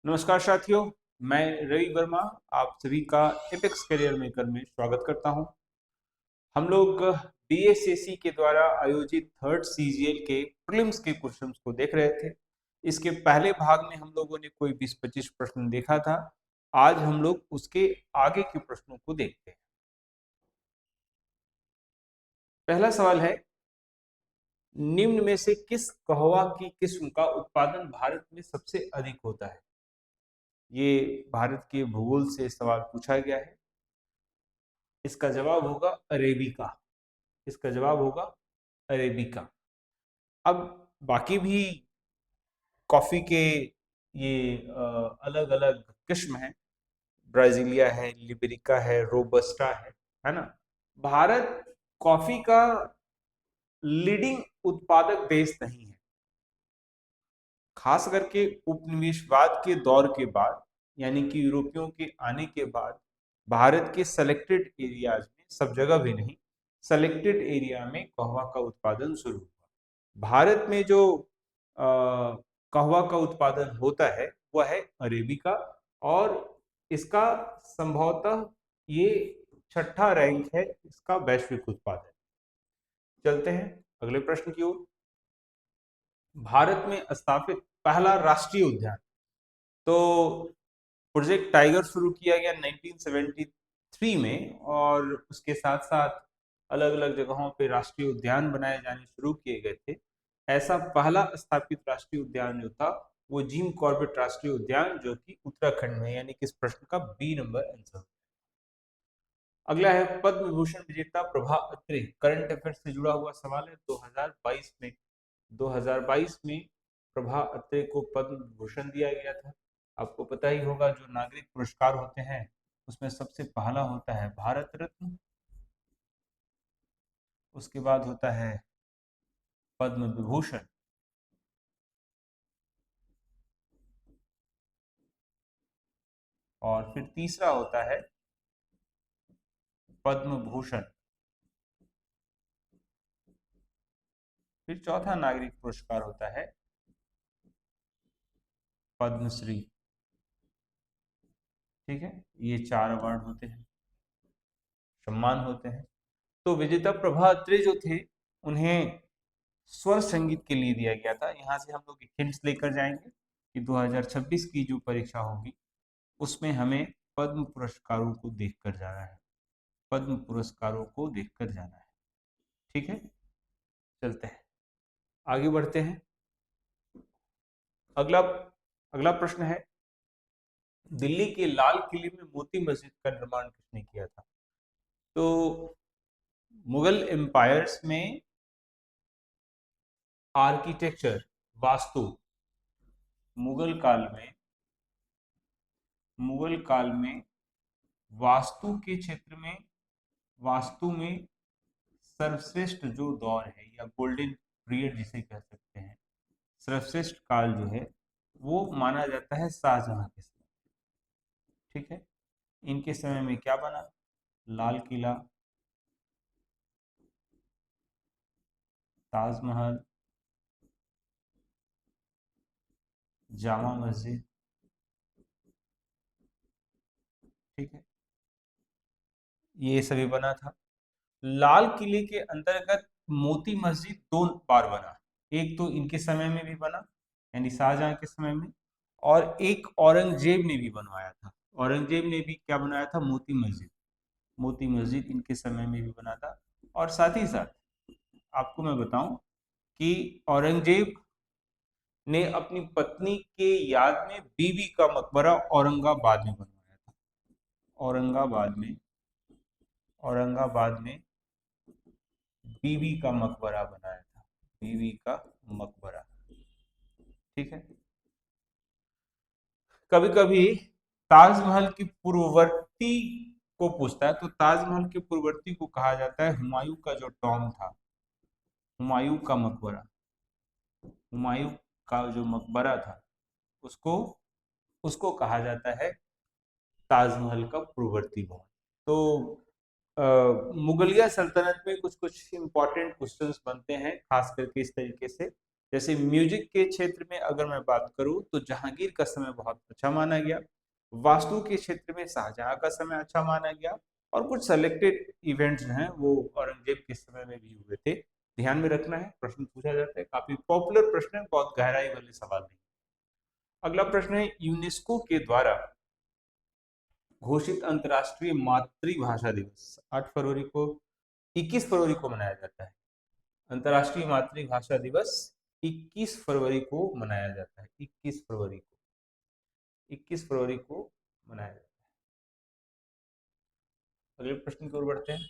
नमस्कार साथियों, मैं रवि वर्मा आप सभी का एपेक्स करियर मेकर में स्वागत करता हूं। हम लोग डीएसएससी के द्वारा आयोजित थर्ड सीजीएल के प्रीलिम्स के क्वेश्चंस को देख रहे थे। इसके पहले भाग में हम लोगों ने कोई 20-25 प्रश्न देखा था। आज हम लोग उसके आगे के प्रश्नों को देखते हैं। पहला सवाल है, निम्न में से किस कहवा की किस्म का उत्पादन भारत में सबसे अधिक होता है? ये भारत के भूगोल से सवाल पूछा गया है। इसका जवाब होगा अरेबिका। इसका जवाब होगा अरेबिका। अब बाकी भी कॉफी के ये अलग अलग किस्म हैं। ब्राजीलिया है, लिबेरिका है, रोबस्टा है ना। भारत कॉफी का लीडिंग उत्पादक देश नहीं है। खास करके उपनिवेशवाद के दौर के बाद, यानी कि यूरोपियों के आने के बाद, भारत के सेलेक्टेड एरियाज में, सब जगह भी नहीं, सेलेक्टेड एरिया में कहवा का उत्पादन शुरू हुआ। भारत में जो कहवा का उत्पादन होता है वह है अरेबिका, और इसका संभवतः ये छठा रैंक है इसका वैश्विक उत्पादन। चलते हैं अगले प्रश्न की ओर। भारत में स्थापित पहला राष्ट्रीय उद्यान, तो प्रोजेक्ट टाइगर शुरू किया गया 1973 में, और उसके साथ साथ अलग अलग जगहों पे राष्ट्रीय उद्यान बनाए जाने शुरू किए गए थे। ऐसा पहला स्थापित राष्ट्रीय उद्यान जो था वो जिम कॉर्बेट राष्ट्रीय उद्यान, जो कि उत्तराखंड में, यानी कि इस प्रश्न का बी नंबर आंसर। अगला है, पद्म विभूषण विजेता प्रभा अत्रे, करंट अफेयर्स से जुड़ा हुआ सवाल है। 2022 में प्रभा अत्रे को पद्म विभूषण दिया गया था। आपको पता ही होगा, जो नागरिक पुरस्कार होते हैं उसमें सबसे पहला होता है भारत रत्न, उसके बाद होता है पद्म विभूषण, और फिर तीसरा होता है पद्म भूषण, फिर चौथा नागरिक पुरस्कार होता है पद्मश्री। ठीक है, ये 4 अवार्ड होते हैं, सम्मान होते हैं। तो विजेता प्रभा अत्रे जो थे, उन्हें स्वर संगीत के लिए दिया गया था। यहाँ से हम लोग एक हिंट्स लेकर जाएंगे कि 2026 की जो परीक्षा होगी उसमें हमें पद्म पुरस्कारों को देखकर जाना है। पद्म पुरस्कारों को देखकर जाना है। ठीक है, चलते हैं आगे बढ़ते हैं। अगला अगला प्रश्न है, दिल्ली के लाल किले में मोती मस्जिद का निर्माण किसने किया था? तो मुगल एम्पायर्स में आर्किटेक्चर, वास्तु, मुगल काल में मुगल काल में वास्तु के क्षेत्र में, वास्तु में सर्वश्रेष्ठ जो दौर है, या गोल्डन पीरियड जिसे कह सकते हैं, सर्वश्रेष्ठ काल जो है वो माना जाता है शाहजहां के समय। ठीक है, इनके समय में क्या बना? लाल किला, ताजमहल, जामा मस्जिद। ठीक है, ये सभी बना था। लाल किले के अंतर्गत मोती मस्जिद 2 बार बना। एक तो इनके समय में भी बना, यानी शाहजहां के समय में, और एक औरंगजेब ने भी बनवाया था। औरंगजेब ने भी क्या बनाया था? मोती मस्जिद। मोती मस्जिद इनके समय में भी बना था। और साथ ही साथ आपको मैं बताऊं कि औरंगजेब ने अपनी पत्नी के याद में बीबी का मकबरा औरंगाबाद में बनवाया था। औरंगाबाद में औरंगाबाद में बीबी का मकबरा बनाया था। बीबी का मकबरा। ठीक है, कभी कभी ताजमहल की पूर्ववर्ती को पूछता है, तो ताजमहल के पूर्ववर्ती को कहा जाता है हुमायूं का जो टॉम था, हुमायूं का मकबरा। हुमायूं का जो मकबरा था उसको उसको कहा जाता है ताजमहल का पूर्ववर्ती भवन। तो मुगलिया सल्तनत में कुछ कुछ इंपॉर्टेंट क्वेश्चंस बनते हैं, खास करके इस तरीके से जैसे म्यूजिक के क्षेत्र में अगर मैं बात करूं तो जहांगीर का समय बहुत अच्छा माना गया, वास्तु के क्षेत्र में शाहजहां का समय अच्छा माना गया, और कुछ सेलेक्टेड इवेंट्स जो हैं वो औरंगजेब के समय में भी हुए थे। ध्यान में रखना है, प्रश्न पूछा जाता है, काफी पॉपुलर प्रश्न है, बहुत गहराई वाले सवाल नहीं। अगला प्रश्न है, यूनेस्को के द्वारा घोषित अंतर्राष्ट्रीय मातृभाषा दिवस 8 फरवरी को 21 फरवरी को मनाया जाता है। अंतर्राष्ट्रीय मातृभाषा दिवस 21 फरवरी को मनाया जाता है। 21 फरवरी को मनाया जाता है। अगले प्रश्न की ओर बढ़ते हैं।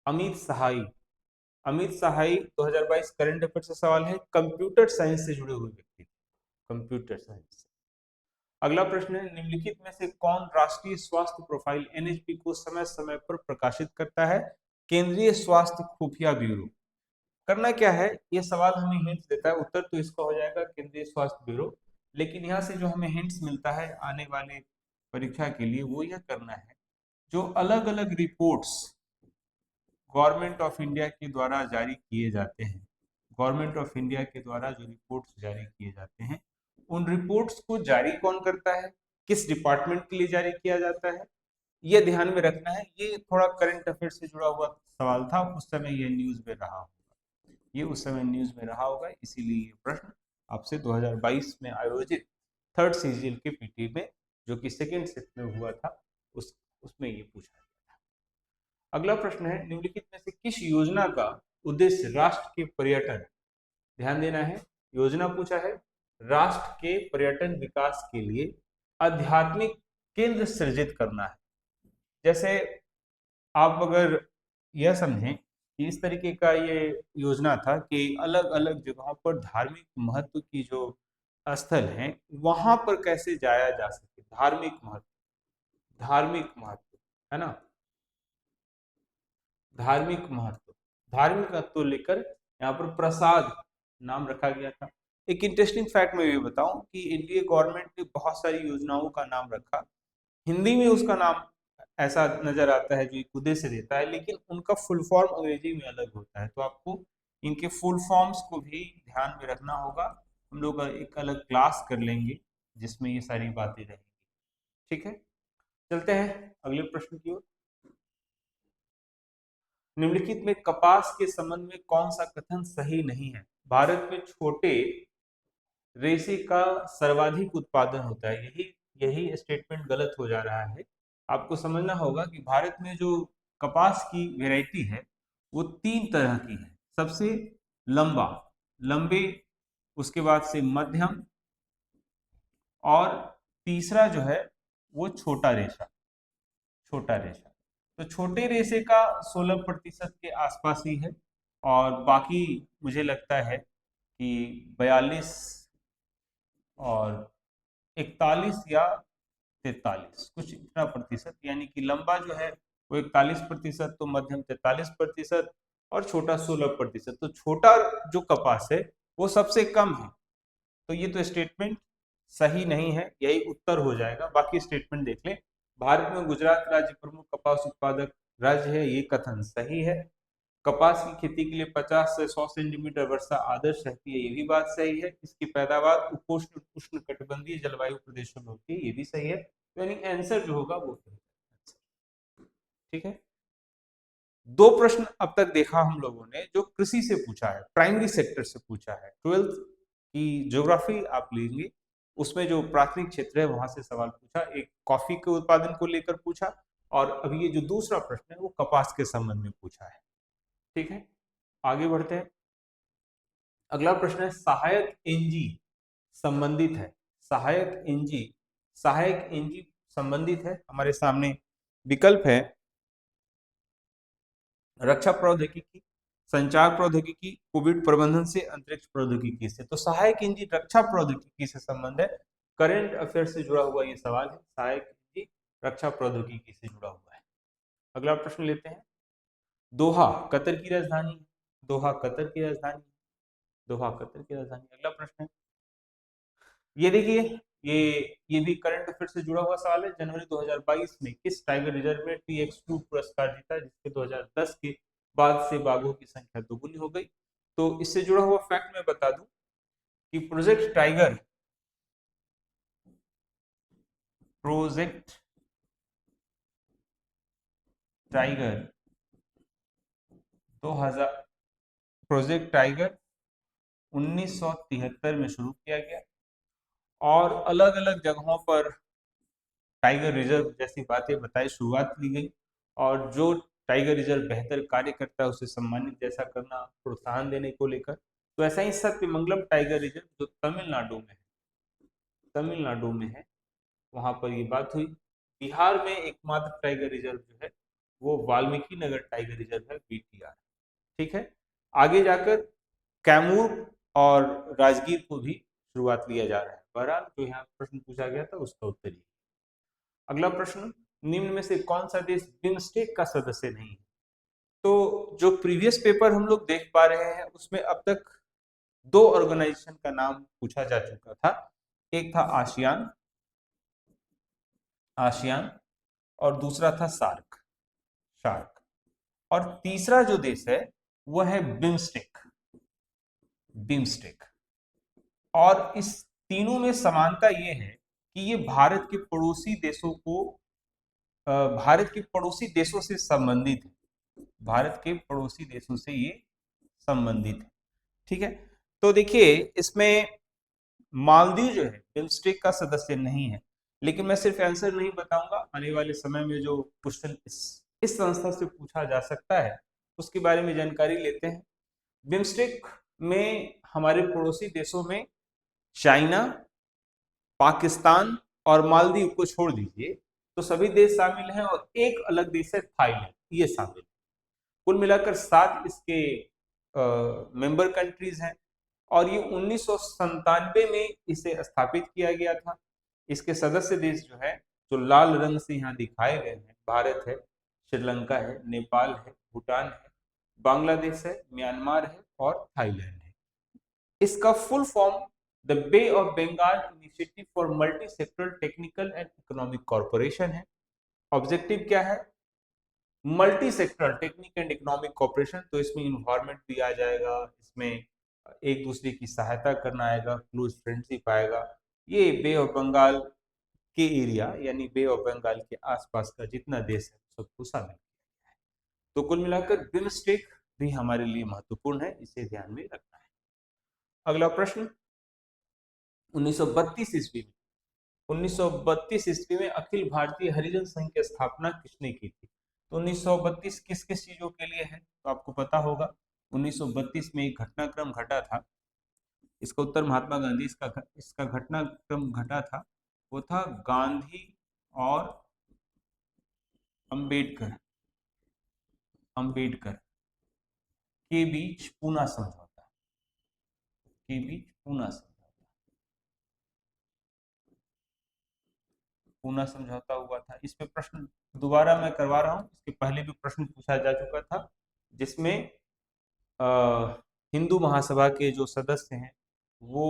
अमित सहाय, अमित सहाय 2022 करंट अफेयर से सवाल है, कंप्यूटर साइंस से जुड़े हुए व्यक्ति, कंप्यूटर साइंस। अगला प्रश्न है, निम्नलिखित में से कौन राष्ट्रीय स्वास्थ्य प्रोफाइल एनएचपी को समय समय पर प्रकाशित करता है? केंद्रीय स्वास्थ्य खुफिया ब्यूरो। करना क्या है, ये सवाल हमें हिंट्स देता है, उत्तर तो इसका हो जाएगा केंद्रीय स्वास्थ्य ब्यूरो, लेकिन यहाँ से जो हमें हिंट्स मिलता है आने वाले परीक्षा के लिए वो यह करना है, जो अलग अलग रिपोर्ट्स गवर्नमेंट ऑफ इंडिया के द्वारा जारी किए जाते हैं, गवर्नमेंट ऑफ इंडिया के द्वारा जो रिपोर्ट्स जारी किए जाते हैं, उन रिपोर्ट्स को जारी कौन करता है, किस डिपार्टमेंट के लिए जारी किया जाता है, ये ध्यान में रखना है। ये थोड़ा करंट अफेयर से जुड़ा हुआ सवाल था, उस समय ये न्यूज में रहा होगा, ये उस समय न्यूज में रहा होगा, इसीलिए ये प्रश्न आपसे 2022 में आयोजित थर्ड सीजीएल के पीटी में, जो कि सेकेंड शिफ्ट में हुआ था, उसमें ये पूछा गया था। अगला प्रश्न है, निम्नलिखित में से किस योजना का उद्देश्य राष्ट्र के पर्यटन, ध्यान देना है, योजना पूछा है, राष्ट्र के पर्यटन विकास के लिए आध्यात्मिक केंद्र सृजित करना है। जैसे आप अगर यह समझें कि इस तरीके का ये योजना था कि अलग अलग जगहों पर धार्मिक महत्व की जो स्थल हैं वहां पर कैसे जाया जा सके, धार्मिक महत्व, धार्मिक महत्व है ना, धार्मिक महत्व, धार्मिक महत्व लेकर यहाँ पर प्रसाद नाम रखा गया था। एक इंटरेस्टिंग फैक्ट मैं ये बताऊं कि इंडिया गवर्नमेंट ने बहुत सारी योजनाओं का नाम रखा, हिंदी में उसका नाम ऐसा नजर आता है जो एक उद्देश्य देता है, लेकिन उनका फुल फॉर्म अंग्रेजी में अलग होता है, तो आपको इनके फुल फॉर्म्स को भी ध्यान में रखना होगा। हम लोग एक अलग क्लास कर लेंगे जिसमें ये सारी बातें रहेंगी, ठीक है। चलते हैं अगले प्रश्न की ओर। निम्नलिखित में कपास के संबंध में कौन सा कथन सही नहीं है? भारत में छोटे रेशे का सर्वाधिक उत्पादन होता है, यही यही स्टेटमेंट गलत हो जा रहा है। आपको समझना होगा कि भारत में जो कपास की वैरायटी है वो 3 तरह की है। सबसे लंबा, लंबे, उसके बाद से मध्यम, और तीसरा जो है वो छोटा रेशा, छोटा रेशा। तो छोटे रेशे का 16% के आसपास ही है, और बाकी मुझे लगता है कि 42 और 41 या 43 कुछ इतना प्रतिशत, यानी कि लंबा जो है वो 41%, तो मध्यम 43% और छोटा 16%। तो छोटा जो कपास है वो सबसे कम है, तो ये तो स्टेटमेंट सही नहीं है, यही उत्तर हो जाएगा। बाकी स्टेटमेंट देख लें। भारत में गुजरात राज्य प्रमुख कपास उत्पादक राज्य है, ये कथन सही है। कपास की खेती के लिए 50 से 100 सेंटीमीटर वर्षा आदर्श रहती है, ये भी बात सही है। इसकी पैदावार उपोष्ण उष्ण कटिबंधीय जलवायु प्रदेशों में होती है, ये भी सही है। तो यानी आंसर जो होगा वो सही है, ठीक है। 2 प्रश्न अब तक देखा हम लोगों ने जो कृषि से पूछा है, प्राइमरी सेक्टर से पूछा है। 12th की ज्योग्राफी आप लेंगे, उसमें जो प्राथमिक क्षेत्र है वहां से सवाल पूछा, एक कॉफी के उत्पादन को लेकर पूछा, और अभी ये जो दूसरा प्रश्न है वो कपास के संबंध में पूछा है, ठीक है। आगे बढ़ते हैं। अगला प्रश्न है, सहायक एनजी संबंधित है, सहायक एनजी, सहायक एनजी संबंधित है। हमारे सामने विकल्प है रक्षा प्रौद्योगिकी, संचार प्रौद्योगिकी, कोविड प्रबंधन से, अंतरिक्ष प्रौद्योगिकी से। तो सहायक इंजन रक्षा प्रौद्योगिकी से संबंध है, करंट अफेयर से जुड़ा हुआ ये सवाल है, सहायक इंजन रक्षा प्रौद्योगिकी से जुड़ा हुआ है। अगला प्रश्न लेते हैं। दोहा कतर की राजधानी, दोहा कतर की राजधानी, दोहा कतर की राजधानी। अगला प्रश्न है, ये देखिए, ये भी करंट अफेयर से जुड़ा हुआ सवाल है। जनवरी 2022 में किस टाइगर रिजर्व में TX2 पुरस्कार जीता, जिसके 2010 के बाद से बाघों की संख्या दोगुनी हो गई? तो इससे जुड़ा हुआ फैक्ट मैं बता दूं कि प्रोजेक्ट टाइगर 2000 प्रोजेक्ट टाइगर 1973 में शुरू किया गया और अलग अलग जगहों पर टाइगर रिजर्व जैसी बातें बताई, शुरुआत की गई और जो टाइगर रिजर्व बेहतर कार्य करता है उसे सम्मानित जैसा करना, प्रोत्साहन देने को लेकर। तो ऐसा ही सत्यमंगलम टाइगर रिजर्व जो तमिलनाडु में है, वहां पर ये बात हुई। बिहार में एकमात्र टाइगर रिजर्व जो है वो वाल्मीकि नगर टाइगर रिजर्व है, बीटीआर। ठीक है, आगे जाकर कैमूर और राजगीर को भी शुरुआत लिया जा रहा है। बहरहाल जो यहाँ प्रश्न पूछा गया था उसका उत्तर ही। अगला प्रश्न, निम्न में से कौन सा देश बिम्स्टेक का सदस्य नहीं है? तो जो प्रीवियस पेपर हम लोग देख पा रहे हैं उसमें अब तक दो ऑर्गेनाइजेशन का नाम पूछा जा चुका था। एक था आसियान आसियान और दूसरा था शार्क। और तीसरा जो देश है वह है बिम्स्टेक। और इस तीनों में समानता ये है कि ये भारत के पड़ोसी देशों से संबंधित है। भारत के पड़ोसी देशों से ये संबंधित है। ठीक है, तो देखिए इसमें मालदीव जो है बिम्स्टेक का सदस्य नहीं है, लेकिन मैं सिर्फ आंसर नहीं बताऊंगा, आने वाले समय में जो क्वेश्चन इस संस्था से पूछा जा सकता है उसके बारे में जानकारी लेते हैं। बिम्स्टेक में हमारे पड़ोसी देशों में चाइना, पाकिस्तान और मालदीव को छोड़ दीजिए तो सभी देश शामिल हैं और एक अलग देश है थाईलैंड, ये शामिल। कुल मिलाकर 7 इसके मेंबर कंट्रीज हैं और ये 1997 में इसे स्थापित किया गया था। इसके सदस्य देश जो है जो लाल रंग से यहाँ दिखाए गए हैं, भारत है, श्रीलंका है, नेपाल है, भूटान है, बांग्लादेश है, म्यांमार है और थाईलैंड है। इसका full form the bay of Bengal initiative for multi sectoral technical and economic corporation है। ऑब्जेक्टिव क्या है? Multi sectoral technique and economic corporation. तो इसमें इन्वायरमेंट भी आ जाएगा, इसमें एक दूसरे की सहायता करना आएगा, क्लोज फ्रेंडशिप आएगा। ये बे ऑफ बंगाल के एरिया यानी बे ऑफ बंगाल के आसपास का जितना देश है सबको शामिल किया है। तो कुल मिलाकर बिम्स्टेक भी हमारे लिए महत्वपूर्ण है, इसे ध्यान में रखना है। अगला प्रश्न, 1932 ईस्वी में 1932 ईस्वी में अखिल भारतीय हरिजन संघ की स्थापना किसने की थी? तो 1932 किस किस चीजों के लिए है तो आपको पता होगा। 1932 में एक घटनाक्रम घटा था, इसका उत्तर महात्मा गांधी। इसका घटनाक्रम घटा था, वो था गांधी और अंबेडकर अंबेडकर के बीच पूना समझौता के बीच पूना समझौता पूना समझौता हुआ था। इस पे प्रश्न दोबारा मैं करवा रहा हूँ, इसके पहले भी प्रश्न पूछा जा चुका था जिसमें हिंदू महासभा के जो सदस्य हैं वो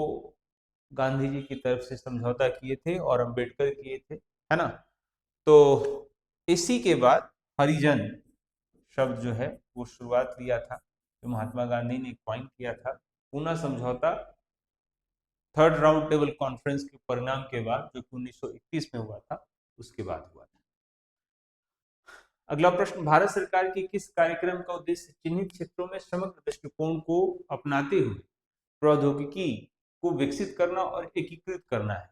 गांधी जी की तरफ से समझौता किए थे और अंबेडकर किए थे, है ना। तो इसी के बाद हरिजन शब्द जो है वो शुरुआत लिया था, जो महात्मा गांधी ने कॉइन किया था। पूना समझौता थर्ड राउंड टेबल कॉन्फ्रेंस के परिणाम के बाद, जो कि 1931 में हुआ था, उसके बाद हुआ था। अगला प्रश्न, भारत सरकार के किस कार्यक्रम का उद्देश्य चिन्हित क्षेत्रों में समग्र दृष्टिकोण को अपनाते हुए प्रौद्योगिकी को विकसित करना और एकीकृत करना है?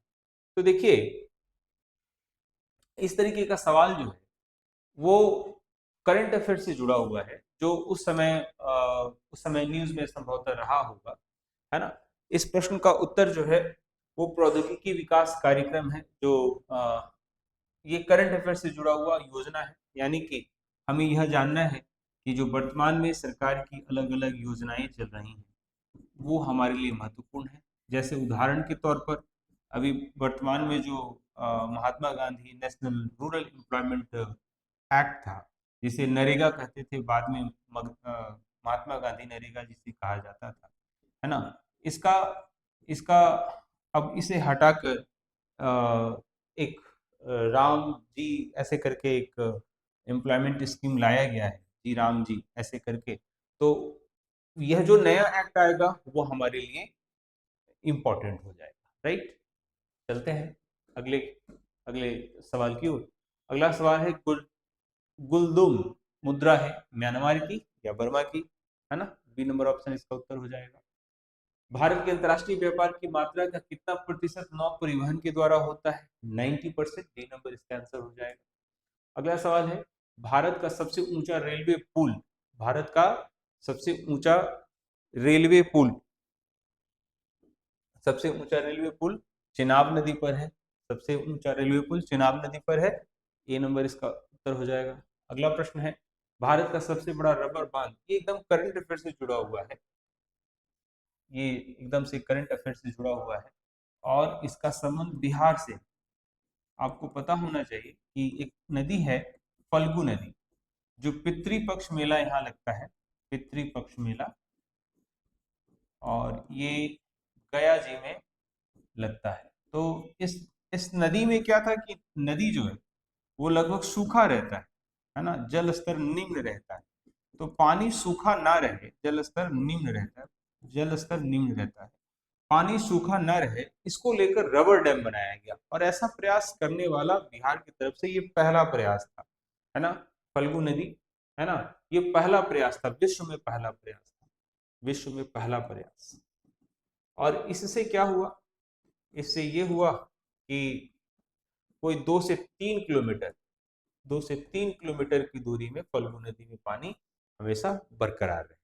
तो देखिए इस तरीके का सवाल जो है वो करंट अफेयर से जुड़ा हुआ है, जो उस समय न्यूज में संभवतः रहा होगा, है ना। इस प्रश्न का उत्तर जो है वो प्रौद्योगिकी विकास कार्यक्रम है, जो ये करंट अफेयर से जुड़ा हुआ योजना है। यानी कि हमें यह जानना है कि जो वर्तमान में सरकार की अलग अलग योजनाएं चल रही हैं वो हमारे लिए महत्वपूर्ण है। जैसे उदाहरण के तौर पर अभी वर्तमान में जो Mahatma Gandhi national rural employment act था, जिसे नरेगा कहते थे, बाद में महात्मा गांधी नरेगा जिसे कहा जाता था, है ना। इसका इसका अब इसे हटाकर एक राम जी ऐसे करके एक एम्प्लॉयमेंट स्कीम लाया गया है, जी राम जी ऐसे करके। तो यह जो नया एक्ट आएगा वो हमारे लिए इंपॉर्टेंट हो जाएगा, राइट। चलते हैं अगले अगले सवाल की ओर। अगला सवाल है गुलदुम मुद्रा है म्यांमार की या बर्मा की, है ना। बी नंबर ऑप्शन इसका उत्तर हो जाएगा। भारत के अंतर्राष्ट्रीय व्यापार की मात्रा का कितना प्रतिशत नौ परिवहन के द्वारा होता है? 90%। डी नंबर इसका आंसर हो जाएगा। अगला सवाल है भारत का सबसे ऊंचा रेलवे पुल, भारत का सबसे ऊंचा रेलवे पुल, सबसे ऊंचा रेलवे पुल चिनाब नदी पर है। सबसे ऊंचा रेलवे पुल चिनाब नदी पर है। ए नंबर इसका उत्तर हो जाएगा। अगला प्रश्न है भारत का सबसे बड़ा रबर बांध, ये एकदम करंट अफेयर से जुड़ा हुआ है, ये एकदम से करंट अफेयर से जुड़ा हुआ है और इसका संबंध बिहार से। आपको पता होना चाहिए कि एक नदी है फल्गु नदी, जो पितृपक्ष मेला यहाँ लगता है, पितृपक्ष मेला, और ये गया जी में लगता है। तो इस नदी में क्या था कि नदी जो है वो लगभग सूखा रहता है ना, जल स्तर निम्न रहता है। तो पानी सूखा ना रहे, जल स्तर निम्न रहता है, जल स्तर निम्न रहता है, पानी सूखा न रहे, इसको लेकर रबर डैम बनाया गया। और ऐसा प्रयास करने वाला बिहार की तरफ से ये पहला प्रयास था, है ना। फल्गु नदी, है ना, ये पहला प्रयास था, विश्व में पहला प्रयास था, विश्व में पहला प्रयास। और इससे क्या हुआ, इससे ये हुआ कि कोई 2 से 3 किलोमीटर, 2 से 3 किलोमीटर की दूरी में फल्गु नदी में पानी हमेशा बरकरार रहे।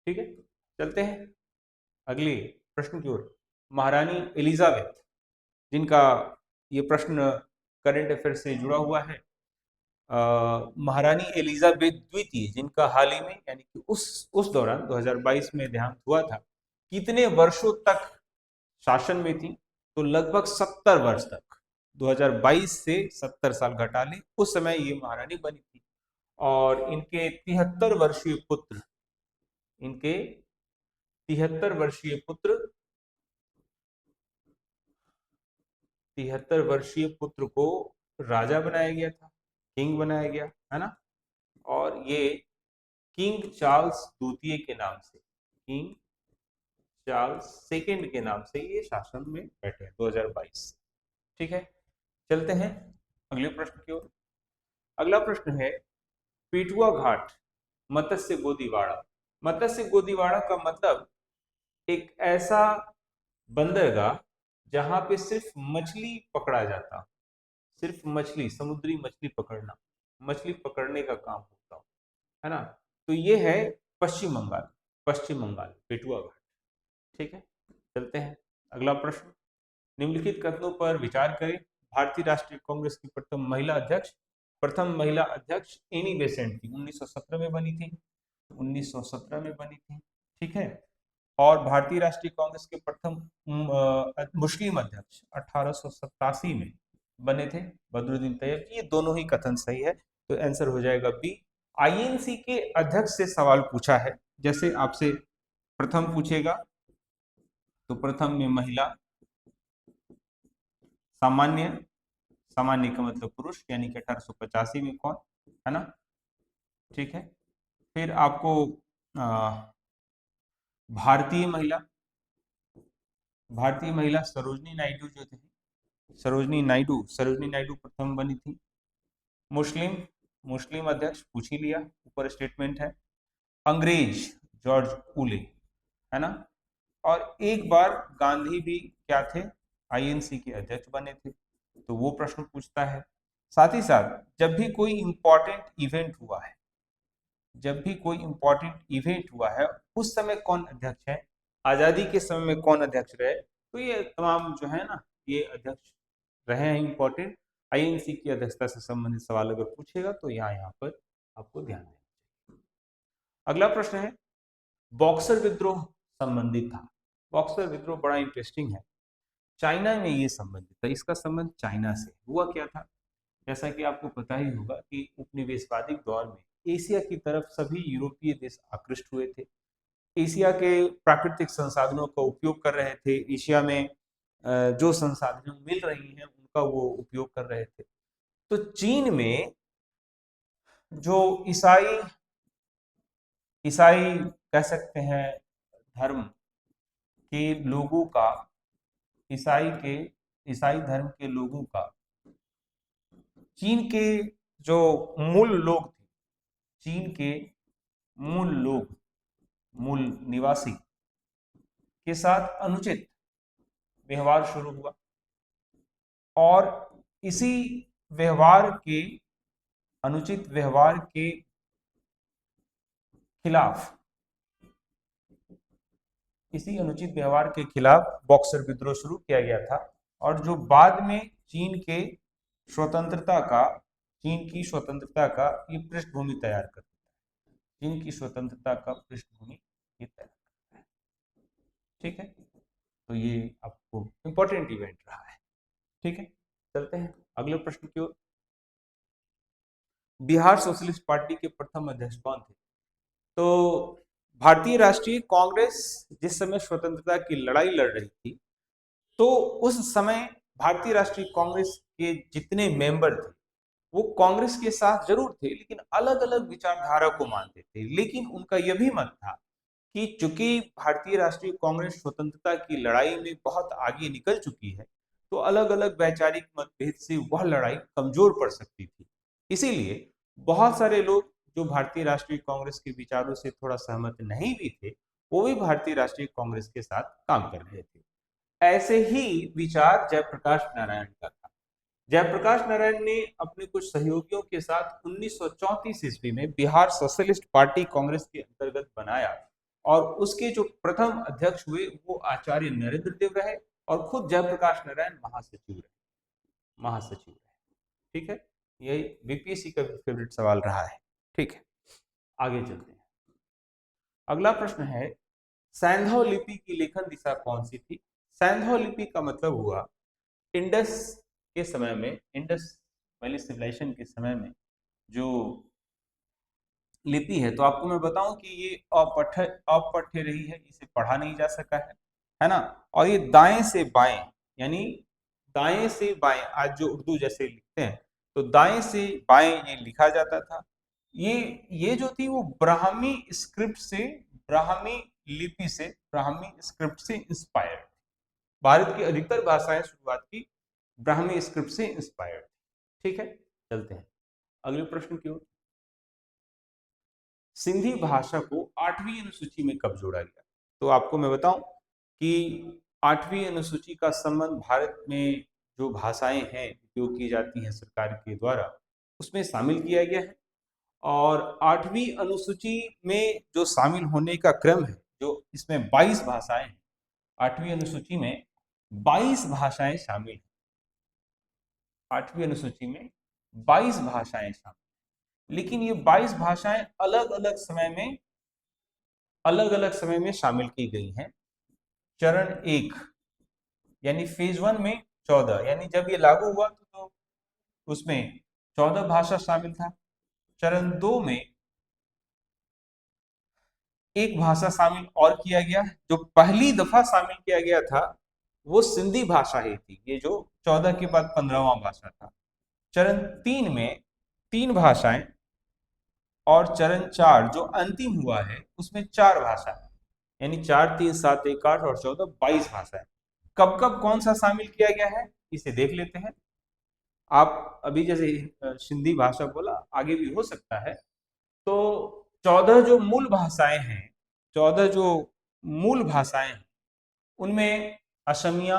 ठीक है, चलते हैं अगले प्रश्न की ओर। महारानी एलिजाबेथ, जिनका ये प्रश्न करंट अफेयर से जुड़ा हुआ है, महारानी एलिजाबेथ द्वितीय, जिनका हाल ही में यानी कि उस दौरान 2022 में देहांत हुआ था, कितने वर्षों तक शासन में थी? तो लगभग 70 वर्ष तक, 2022 से 70 साल घटा लें, उस समय ये महारानी बनी थी। और इनके 73 वर्षीय पुत्र, इनके 73 वर्षीय पुत्र, 73 वर्षीय पुत्र को राजा बनाया गया था, किंग बनाया गया, है ना। और ये किंग चार्ल्स द्वितीय के नाम से, किंग चार्ल्स सेकंड के नाम से ये शासन में बैठे 2022। ठीक है, चलते हैं अगले प्रश्न की ओर। अगला प्रश्न है पेटुआ घाट मत्स्य गोदीवाड़ा। मत्स्य गोदीवाड़ा का मतलब एक ऐसा बंदरगाह जहां पे सिर्फ मछली पकड़ा जाता, सिर्फ मछली, समुद्री मछली पकड़ना, मछली पकड़ने का काम होता हो, है ना। तो ये है पश्चिम बंगाल, पश्चिम बंगाल पेटुआ घाट। ठीक है, चलते हैं अगला प्रश्न। निम्नलिखित कथनों पर विचार करें। भारतीय राष्ट्रीय कांग्रेस की प्रथम महिला अध्यक्ष एनी बेसेंट थी, 1917 में बनी थी, 1917 में बनी थी। ठीक है, और भारतीय राष्ट्रीय कांग्रेस के प्रथम मुस्लिम अध्यक्ष 1887 में बने थे, बदरुद्दीन तैयब। ये दोनों ही कथन सही है, तो आंसर हो जाएगा बी। आईएनसी के अध्यक्ष से सवाल पूछा है, जैसे आपसे प्रथम पूछेगा तो प्रथम में महिला, सामान्य, सामान्य का मतलब पुरुष, यानी कि 1885 में कौन, है ना। ठीक है, फिर आपको भारतीय महिला, भारतीय महिला सरोजनी नायडू जो थे, सरोजनी नायडू प्रथम बनी थी। मुस्लिम, मुस्लिम अध्यक्ष पूछ ही लिया, ऊपर स्टेटमेंट है। अंग्रेज जॉर्ज उले, है ना। और एक बार गांधी भी क्या थे, आईएनसी के अध्यक्ष बने थे, तो वो प्रश्न पूछता है। साथ ही साथ जब भी कोई इंपॉर्टेंट इवेंट हुआ है, जब भी कोई इंपॉर्टेंट इवेंट हुआ है, उस समय कौन अध्यक्ष है, आजादी के समय में कौन अध्यक्ष रहे, तो ये तमाम जो है ना, ये अध्यक्ष रहे हैं इंपॉर्टेंट। आईएनसी की अध्यक्षता से संबंधित सवाल अगर पूछेगा तो यहाँ पर आपको ध्यान देना चाहिए। अगला प्रश्न है बॉक्सर विद्रोह संबंधित था। बॉक्सर विद्रोह बड़ा इंटरेस्टिंग है, चाइना में ये संबंधित था, इसका संबंध चाइना से हुआ क्या था। जैसा कि आपको पता ही होगा कि उपनिवेशवादी दौर में एशिया की तरफ सभी यूरोपीय देश आकृष्ट हुए थे, एशिया के प्राकृतिक संसाधनों का उपयोग कर रहे थे, एशिया में जो संसाधन मिल रही हैं उनका वो उपयोग कर रहे थे। तो चीन में जो ईसाई ईसाई कह सकते हैं धर्म के लोगों का, ईसाई धर्म के लोगों का चीन के जो मूल लोग थे, चीन के मूल लोग, मूल निवासी के साथ अनुचित व्यवहार शुरू हुआ और इसी व्यवहार के, अनुचित व्यवहार के खिलाफ, इसी अनुचित व्यवहार के खिलाफ बॉक्सर विद्रोह शुरू किया गया था और जो बाद में चीन के स्वतंत्रता का, चीन की स्वतंत्रता का ये पृष्ठभूमि तैयार करता है, चीन की स्वतंत्रता का पृष्ठभूमि ये तैयार करता है। ठीक है, तो ये आपको इंपॉर्टेंट इवेंट रहा है। ठीक है, चलते हैं अगले प्रश्न की ओर। बिहार सोशलिस्ट पार्टी के प्रथम अध्यक्ष कौन थे? तो भारतीय राष्ट्रीय कांग्रेस जिस समय स्वतंत्रता की लड़ाई लड़ रही थी, तो उस समय भारतीय राष्ट्रीय कांग्रेस के जितने मेंबर थे वो कांग्रेस के साथ जरूर थे, लेकिन अलग अलग विचारधारा को मानते थे। लेकिन उनका यह भी मत था कि चूंकि भारतीय राष्ट्रीय कांग्रेस स्वतंत्रता की लड़ाई में बहुत आगे निकल चुकी है, तो अलग अलग वैचारिक मतभेद से वह लड़ाई कमजोर पड़ सकती थी। इसीलिए बहुत सारे लोग जो भारतीय राष्ट्रीय कांग्रेस के विचारों से थोड़ा सहमत नहीं भी थे, वो भी भारतीय राष्ट्रीय कांग्रेस के साथ काम कर रहे थे। ऐसे ही विचार जयप्रकाश नारायण का था। जयप्रकाश नारायण ने अपने कुछ सहयोगियों के साथ 1934 ईस्वी में बिहार सोशलिस्ट पार्टी कांग्रेस के अंतर्गत बनाया और उसके जो प्रथम अध्यक्ष हुए वो आचार्य नरेंद्र देव रहे और खुद जयप्रकाश नारायण महासचिव रहे, महासचिव रहे। ठीक है, यही बीपीएससी का फेवरेट सवाल रहा है। ठीक है, आगे चलते हैं। अगला प्रश्न है, सैंधव लिपि की लेखन दिशा कौन सी थी? सैंधव लिपि का मतलब हुआ इंडस के समय में, इंडस वैली सिविलाइजेशन के समय में जो लिपि है, तो आपको मैं बताऊं कि ये अपठ्य रही है, इसे पढ़ा नहीं जा सका है ना। और ये दाएं से बाएं, यानी दाएं से बाएं, आज जो उर्दू जैसे लिखते हैं तो दाएं से बाएं ये लिखा जाता था। ये जो थी वो ब्राह्मी स्क्रिप्ट से, ब्राह्मी लिपि से, ब्राह्मी स्क्रिप्ट से इंस्पायर्ड। भारत की अधिकतर भाषाएं शुरुआत की ब्राह्मी स्क्रिप्ट से इंस्पायर्ड। ठीक है, चलते हैं अगले प्रश्न की ओर। सिंधी भाषा को 8वीं अनुसूची में कब जोड़ा गया? तो आपको मैं बताऊं कि 8वीं अनुसूची का संबंध भारत में जो भाषाएं हैं उपयोग की जाती हैं सरकार के द्वारा, उसमें शामिल किया गया है। और 8वीं अनुसूची में जो शामिल होने का क्रम है, जो इसमें 22 भाषाएं हैं, 8वीं अनुसूची में 22 भाषाएं शामिल हैं। 8वीं अनुसूची में 22 भाषाएं शामिल, लेकिन ये 22 भाषाएं अलग अलग समय में शामिल की गई हैं। चरण 1 यानी फेज 1 में 14, यानी जब ये लागू हुआ तो उसमें 14 भाषा शामिल था। चरण 2 में एक भाषा शामिल और किया गया। जो पहली दफा शामिल किया गया था वो सिंधी भाषा ही थी, ये जो 14 के बाद 15वां भाषा था। चरण 3 में 3 भाषाएं और चरण 4 जो अंतिम हुआ है उसमें 4 भाषा, यानी 4 3 7 1 8 और 14 22 भाषाएं। कब कब कौन सा शामिल किया गया है इसे देख लेते हैं। आप अभी जैसे सिंधी भाषा बोला, आगे भी हो सकता है। तो 14 जो मूल भाषाएं हैं, 14 जो मूल भाषाएं हैं उनमें असमिया,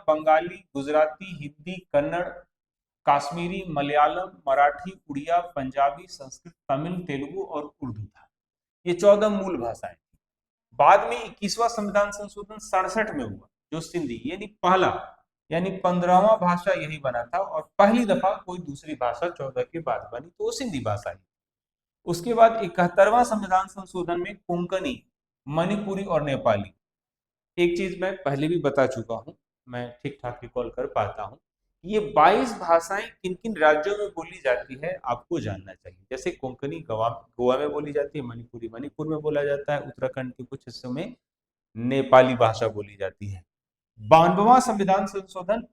बंगाली, गुजराती, हिंदी, कन्नड़, काश्मीरी, मलयालम, मराठी, उड़िया, पंजाबी, संस्कृत, तमिल, तेलुगु और उर्दू था। ये 14 मूल भाषाएं। बाद में 21वां संविधान संशोधन 67 में हुआ, जो सिंधी यानी पहला, यानी 15वां भाषा यही बना था और पहली दफा कोई दूसरी भाषा 14 के बाद बनी तो वो सिंधी भाषा ही। उसके बाद 71वां संविधान संशोधन में कोंकणी, मणिपुरी और नेपाली। एक चीज मैं पहले भी बता चुका हूं, मैं ठीक ठाक रिकॉल कर पाता हूं, ये 22 भाषाएं किन किन राज्यों में बोली जाती है आपको जानना चाहिए। जैसे कोंकणी गोवा में बोली जाती है, मणिपुरी मणिपुर में बोला जाता है, उत्तराखंड के कुछ हिस्सों में नेपाली भाषा बोली जाती है। 92वां संविधान संशोधन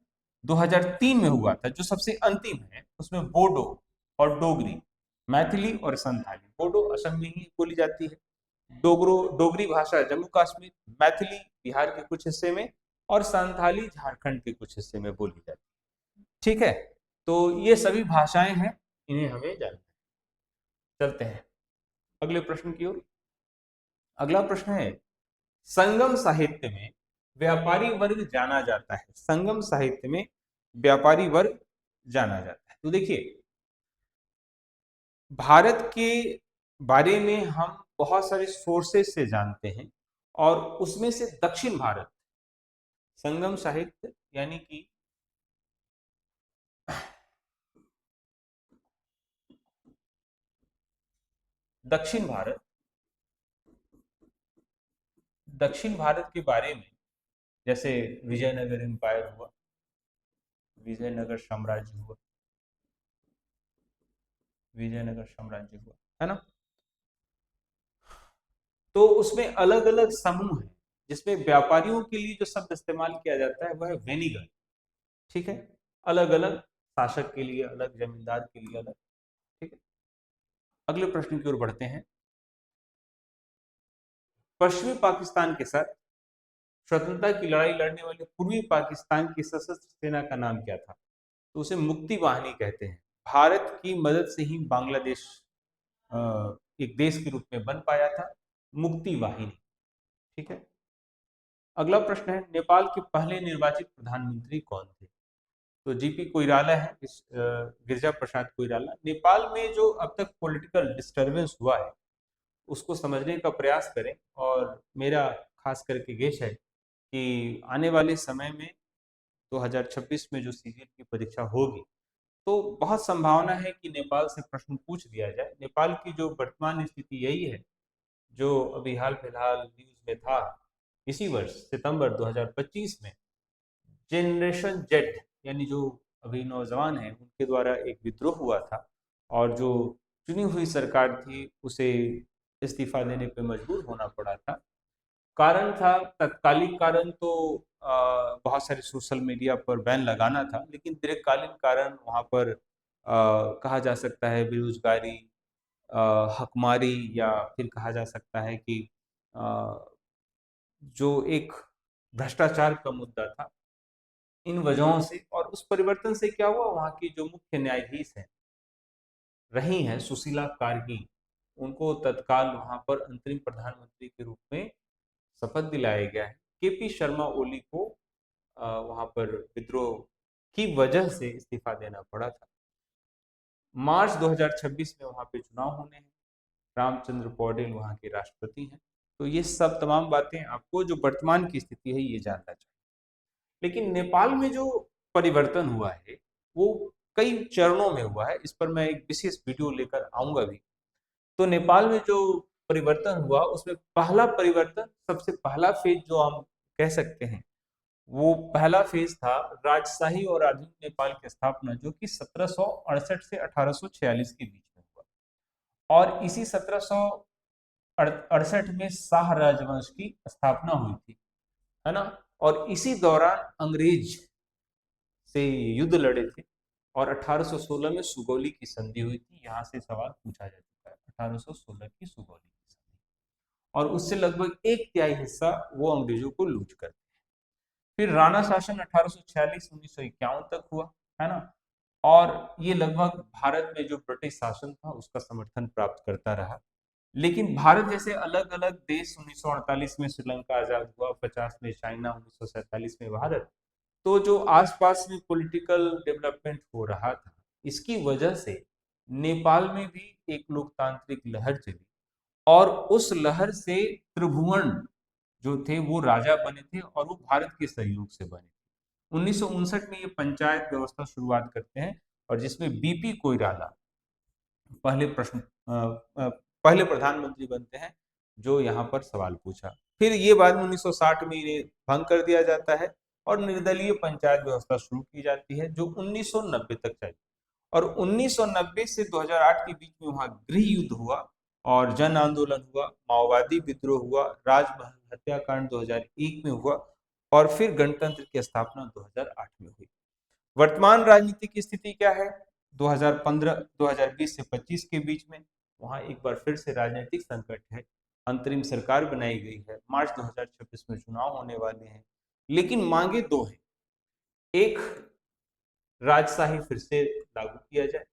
2003 में हुआ था, जो सबसे अंतिम है, उसमें बोडो और डोगरी, मैथिली और संथाली। बोडो असम में ही बोली जाती है, डोगरी भाषा जम्मू कश्मीर, मैथिली बिहार के कुछ हिस्से में, और संथाली झारखंड के कुछ हिस्से में बोली जाती है। ठीक है, तो ये सभी भाषाएं हैं, इन्हें हमें जानना है। चलते हैं अगले प्रश्न की ओर। अगला प्रश्न है, संगम साहित्य में व्यापारी वर्ग जाना जाता है, संगम साहित्य में व्यापारी वर्ग जाना जाता है। तो देखिए, भारत के बारे में हम बहुत सारे सोर्सेस से जानते हैं, और उसमें से दक्षिण भारत, संगम साहित्य यानी कि दक्षिण भारत, दक्षिण भारत के बारे में, जैसे विजयनगर एम्पायर हुआ, विजयनगर साम्राज्य हुआ, विजयनगर साम्राज्य हुआ, है ना। तो उसमें अलग अलग समूह हैं, जिसमें व्यापारियों के लिए जो शब्द इस्तेमाल किया जाता है वह है वेनिगर। ठीक है, अलग अलग शासक के लिए अलग, जमींदार के लिए अलग। ठीक है, अगले प्रश्न की ओर बढ़ते हैं। पश्चिमी पाकिस्तान के साथ स्वतंत्रता की लड़ाई लड़ने वाले पूर्वी पाकिस्तान की सशस्त्र सेना का नाम क्या था? तो उसे मुक्ति वाहिनी कहते हैं। भारत की मदद से ही बांग्लादेश एक देश के रूप में बन पाया था, मुक्ति वाहिनी। ठीक है, अगला प्रश्न है, नेपाल के पहले निर्वाचित प्रधानमंत्री कौन थे? तो जीपी कोइराला है, गिरजा प्रसाद कोइराला। नेपाल में जो अब तक पॉलिटिकल डिस्टरबेंस हुआ है, उसको समझने का प्रयास करें, और मेरा खास करके गेस है कि आने वाले समय में 2026 में जो सीजीएल की परीक्षा होगी, तो बहुत संभावना है कि नेपाल से प्रश्न पूछ लिया जाए। नेपाल की जो वर्तमान स्थिति यही है, जो अभी हाल फिलहाल न्यूज में था, इसी वर्ष सितंबर 2025 में जनरेशन जेड, यानी जो अभी नौजवान हैं, उनके द्वारा एक विद्रोह हुआ था, और जो चुनी हुई सरकार थी उसे इस्तीफा देने पर मजबूर होना पड़ा था। कारण था, तत्कालिक कारण तो बहुत सारे सोशल मीडिया पर बैन लगाना था, लेकिन दीर्घकालीन कारण वहाँ पर कहा जा सकता है बेरोजगारी, हकमारी, या फिर कहा जा सकता है कि अ, जो एक भ्रष्टाचार का मुद्दा था। इन वजहों से, और उस परिवर्तन से क्या हुआ, वहाँ की जो मुख्य न्यायाधीश हैं, रही हैं सुशीला कार्की, उनको तत्काल वहाँ पर अंतरिम प्रधानमंत्री के रूप में शपथ दिलाया गया है। केपी शर्मा ओली को वहाँ पर विद्रोह की वजह से इस्तीफा देना पड़ा था। मार्च 2026 में वहाँ पे चुनाव होने हैं, रामचंद्र पौडेल वहाँ के राष्ट्रपति हैं। तो ये सब तमाम बातें आपको जो वर्तमान की स्थिति है ये जानना चाहिए। लेकिन नेपाल में जो परिवर्तन हुआ है वो कई चरणों में हुआ है, इस पर मैं एक विशेष वीडियो लेकर आऊंगा भी। तो नेपाल में जो परिवर्तन हुआ, उसमें पहला परिवर्तन, सबसे पहला फेज जो हम कह सकते हैं, वो पहला फेज था राजशाही और आधुनिक नेपाल की स्थापना, जो कि 1768 से 1846 के बीच में हुआ। और इसी 1768 में शाह राजवंश की स्थापना हुई थी, है ना। और इसी दौरान अंग्रेज से युद्ध लड़े थे, और 1816 में सुगौली की संधि हुई थी। यहाँ से सवाल पूछा जा चुका है, 1816 की सुगौली की संधि, और उससे लगभग एक तिहाई हिस्सा वो अंग्रेजों को लूट कर। फिर राणा शासन 1846-1951 तक हुआ, है ना। और ये लगभग भारत में जो ब्रिटिश शासन था उसका समर्थन प्राप्त करता रहा। लेकिन भारत जैसे अलग अलग देश, 1948 में श्रीलंका आजाद हुआ, 50 में चाइना, 1947 में भारत, तो जो आसपास में पॉलिटिकल डेवलपमेंट हो रहा था, इसकी वजह से नेपाल में भी एक लोकतांत्रिक लहर चली, और उस लहर से त्रिभुवन जो थे वो राजा बने थे, और वो भारत के सहयोग से बने। 1959 में ये पंचायत व्यवस्था शुरुआत करते हैं, और जिसमें बीपी कोइराला पहले पहले प्रधानमंत्री बनते हैं, जो यहाँ पर सवाल पूछा। फिर ये बाद में 1960 में इन्हें भंग कर दिया जाता है, और निर्दलीय पंचायत व्यवस्था शुरू की जाती है, जो 1990 तक चली। और 1990 से 2008 के बीच में वहां गृह युद्ध हुआ, और जन आंदोलन हुआ, माओवादी विद्रोह हुआ, राजमहल हत्याकांड 2001 में हुआ, और फिर गणतंत्र की स्थापना 2008 में हुई। वर्तमान राजनीतिक स्थिति क्या है 2015-2020 से 25 के बीच में? वहां एक बार फिर से राजनीतिक संकट है, अंतरिम सरकार बनाई गई है, मार्च 2026 में चुनाव होने वाले हैं, लेकिन मांगे दो हैं। एक, राजशाही फिर से लागू किया जाए,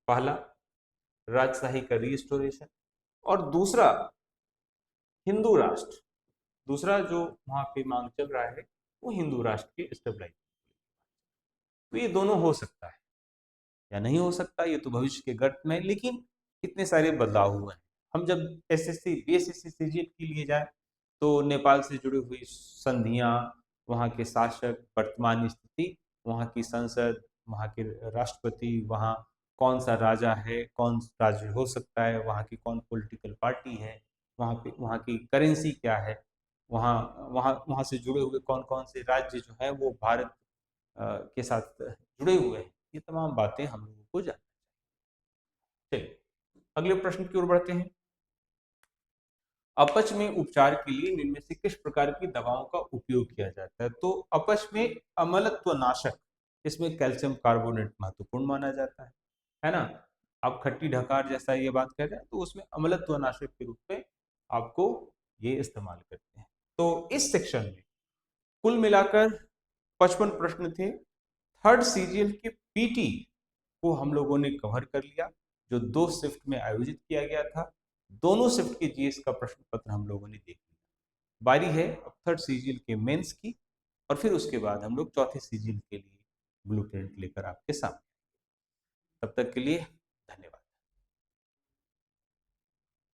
पहला राजशाही का रीस्टोरेशन, और दूसरा हिंदू राष्ट्र। दूसरा जो वहां पे मांग चल रहा है वो हिंदू राष्ट्र की स्टेबलाइजेशन। तो ये दोनों हो सकता है या नहीं हो सकता, ये तो भविष्य के गर्त में, लेकिन इतने सारे बदलाव हुए हैं। हम जब एसएससी बीएसएससी सीजीएल के लिए जाए तो नेपाल से जुड़ी हुई संधियां, वहाँ के शासक, वर्तमान स्थिति, वहाँ की संसद, वहाँ के राष्ट्रपति, वहाँ कौन सा राजा है, कौन राज्य हो सकता है, वहाँ की कौन पॉलिटिकल पार्टी है, वहाँ पे वहाँ की करेंसी क्या है, वहाँ वहाँ वहाँ से जुड़े हुए कौन कौन से राज्य जो है वो भारत के साथ जुड़े हुए हैं, ये तमाम बातें हम लोगों को जानना चाहिए। चलिए अगले प्रश्न की ओर बढ़ते हैं। अपच में उपचार के लिए निम्न में से किस प्रकार की दवाओं का उपयोग किया जाता है? तो अपच में अम्लत्व नाशक, इसमें कैल्शियम कार्बोनेट महत्वपूर्ण माना जाता है ना? आप खट्टी ढकार जैसा ये बात कर रहे हैं तो उसमें अम्लत्व नाशक के रूप में आपको ये इस्तेमाल करते हैं। तो इस सेक्शन में कुल मिलाकर 55 प्रश्न थे। थर्ड सीजीएल के पीटी को हम लोगों ने कवर कर लिया, जो 2 शिफ्ट में आयोजित किया गया था। दोनों शिफ्ट के जीएस का प्रश्न पत्र हम लोगों ने देख लिया। बारी है अब थर्ड सीजीएल के मेंस की, और फिर उसके बाद हम लोग चौथे सीजीएल के लिए ब्लूप्रिंट लेकर आपके सामने। तब तक के लिए धन्यवाद।